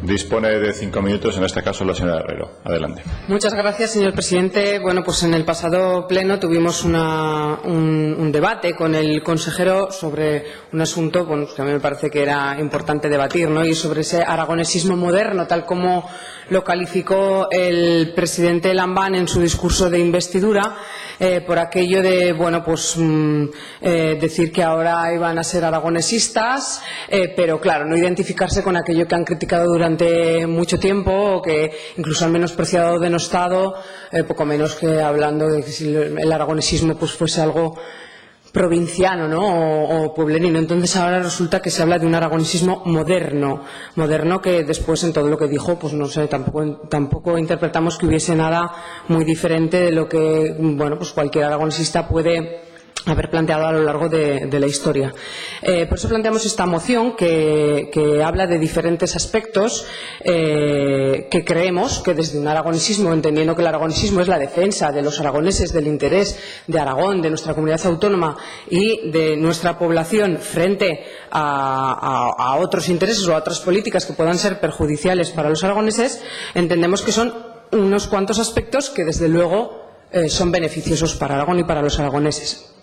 Dispone de 5 minutos, en este caso la señora Herrero. Adelante. Muchas gracias, señor presidente. Bueno, pues en el pasado pleno tuvimos un debate con el consejero sobre un asunto que a mí me parece que era importante debatir, ¿no? Y sobre ese aragonesismo moderno, tal como lo calificó el presidente Lambán en su discurso de investidura, por aquello de, bueno, pues decir que ahora iban a ser aragonesistas, pero claro, no identificarse con aquello que han criticado durante mucho tiempo, o que incluso han menospreciado, denostado, poco menos que hablando de que si el aragonesismo pues fuese algo provinciano, ¿no? o pueblerino. Entonces ahora resulta que se habla de un aragonesismo moderno que después en todo lo que dijo, pues no sé, tampoco interpretamos que hubiese nada muy diferente de lo que, bueno, pues cualquier aragonesista puede haber planteado a lo largo de la historia. Por eso planteamos esta moción que habla de diferentes aspectos que creemos que desde un aragonesismo, entendiendo que el aragonesismo es la defensa de los aragoneses, del interés de Aragón, de nuestra comunidad autónoma y de nuestra población frente a otros intereses o a otras políticas que puedan ser perjudiciales para los aragoneses, entendemos que son unos cuantos aspectos que desde luego son beneficiosos para Aragón y para los aragoneses.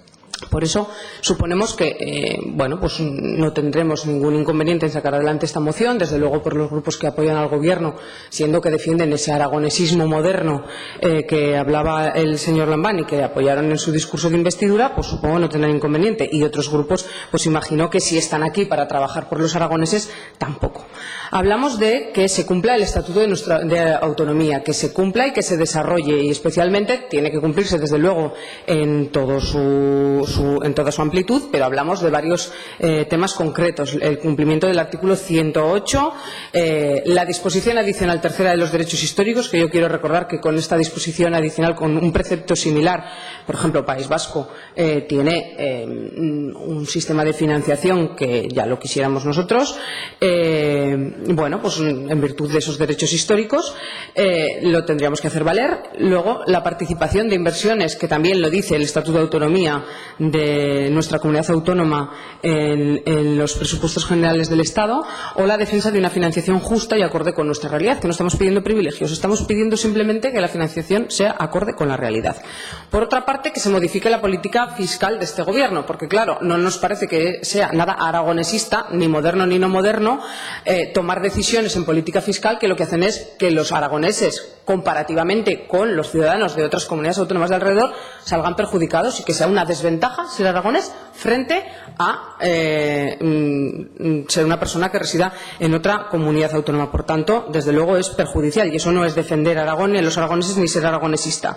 Por eso suponemos que bueno, pues no tendremos ningún inconveniente en sacar adelante esta moción, desde luego por los grupos que apoyan al Gobierno, siendo que defienden ese aragonesismo moderno que hablaba el señor Lambán y que apoyaron en su discurso de investidura, pues supongo no tendrán inconveniente. Y otros grupos, pues imagino que si están aquí para trabajar por los aragoneses, tampoco. Hablamos de que se cumpla el Estatuto de Autonomía, que se cumpla y que se desarrolle, y especialmente tiene que cumplirse desde luego en toda su amplitud, pero hablamos de varios temas concretos: el cumplimiento del artículo 108, la disposición adicional tercera de los derechos históricos, que yo quiero recordar que con esta disposición adicional, con un precepto similar, por ejemplo, País Vasco tiene un sistema de financiación que ya lo quisiéramos nosotros. Bueno, pues en virtud de esos derechos históricos lo tendríamos que hacer valer. Luego, la participación de inversiones, que también lo dice el Estatuto de Autonomía de nuestra comunidad autónoma en los presupuestos generales del Estado, o la defensa de una financiación justa y acorde con nuestra realidad, que no estamos pidiendo privilegios, estamos pidiendo simplemente que la financiación sea acorde con la realidad. Por otra parte, que se modifique la política fiscal de este Gobierno, porque claro, no nos parece que sea nada aragonesista, ni moderno ni no moderno, tomar decisiones en política fiscal que lo que hacen es que los aragoneses, comparativamente con los ciudadanos de otras comunidades autónomas de alrededor, salgan perjudicados y que sea una desventaja ser aragonés frente a ser una persona que resida en otra comunidad autónoma. Por tanto, desde luego es perjudicial, y eso no es defender a Aragón ni a los aragoneses ni ser aragonesista.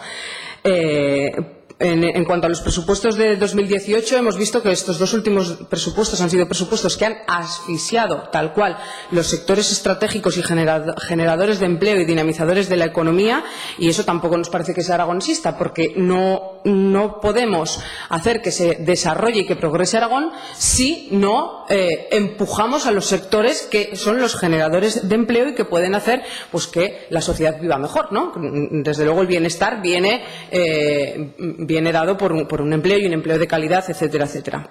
En cuanto a los presupuestos de 2018, hemos visto que estos dos últimos presupuestos han sido presupuestos que han asfixiado tal cual los sectores estratégicos y generadores de empleo y dinamizadores de la economía, y eso tampoco nos parece que sea aragonesista, porque no podemos hacer que se desarrolle y que progrese Aragón si no empujamos a los sectores que son los generadores de empleo y que pueden hacer pues que la sociedad viva mejor, ¿no? Desde luego el bienestar viene dado por un empleo, y un empleo de calidad, etcétera, etcétera.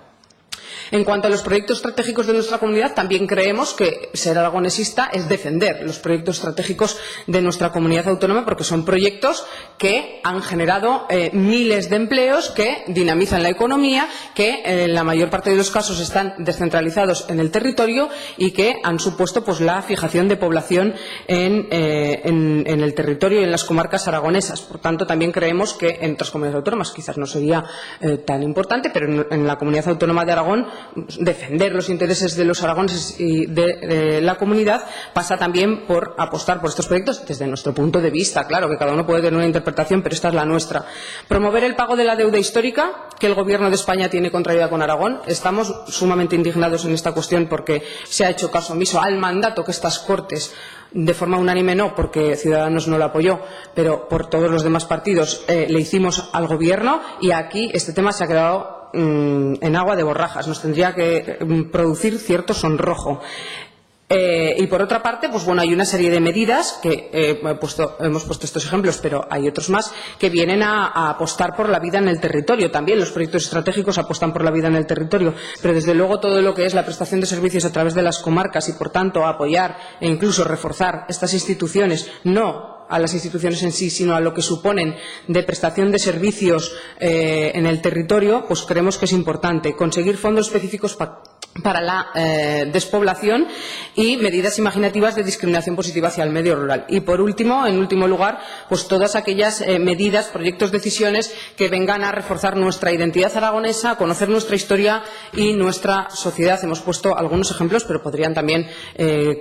En cuanto a los proyectos estratégicos de nuestra comunidad, también creemos que ser aragonesista es defender los proyectos estratégicos de nuestra comunidad autónoma, porque son proyectos que han generado miles de empleos, que dinamizan la economía, que en la mayor parte de los casos están descentralizados en el territorio y que han supuesto pues la fijación de población en el territorio y en las comarcas aragonesas. Por tanto, también creemos que en otras comunidades autónomas quizás no sería tan importante, pero en la comunidad autónoma de Aragón defender los intereses de los aragoneses y de la comunidad pasa también por apostar por estos proyectos desde nuestro punto de vista. Claro que cada uno puede tener una interpretación, pero esta es la nuestra. Promover el pago de la deuda histórica que el Gobierno de España tiene contraída con Aragón. Estamos sumamente indignados en esta cuestión porque se ha hecho caso omiso al mandato que estas Cortes, de forma unánime no, porque Ciudadanos no lo apoyó, pero por todos los demás partidos le hicimos al Gobierno, y aquí este tema se ha quedado en agua de borrajas. Nos tendría que producir cierto sonrojo. Y por otra parte, pues bueno, hay una serie de medidas que hemos puesto estos ejemplos, pero hay otros más que vienen a apostar por la vida en el territorio. También los proyectos estratégicos apuestan por la vida en el territorio, pero desde luego todo lo que es la prestación de servicios a través de las comarcas y, por tanto, apoyar e incluso reforzar estas instituciones, no a las instituciones en sí, sino a lo que suponen de prestación de servicios en el territorio, pues creemos que es importante conseguir fondos específicos para la despoblación y medidas imaginativas de discriminación positiva hacia el medio rural. Y, por último, en último lugar, pues todas aquellas medidas, proyectos, decisiones que vengan a reforzar nuestra identidad aragonesa, a conocer nuestra historia y nuestra sociedad. Hemos puesto algunos ejemplos, pero podrían también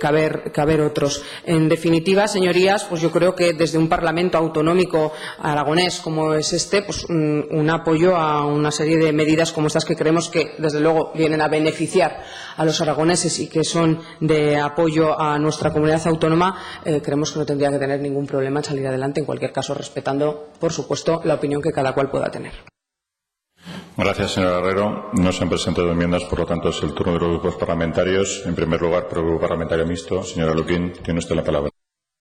caber otros. En definitiva, señorías, pues yo creo que desde un Parlamento autonómico aragonés como es este, pues un apoyo a una serie de medidas como estas que creemos que, desde luego, vienen a beneficiar a los aragoneses y que son de apoyo a nuestra comunidad autónoma, creemos que no tendría que tener ningún problema en salir adelante, en cualquier caso respetando, por supuesto, la opinión que cada cual pueda tener. Gracias, señora Herrero. No se han presentado enmiendas, por lo tanto es el turno de los grupos parlamentarios. En primer lugar, por el Grupo Parlamentario Mixto, señora Luquín, tiene usted la palabra.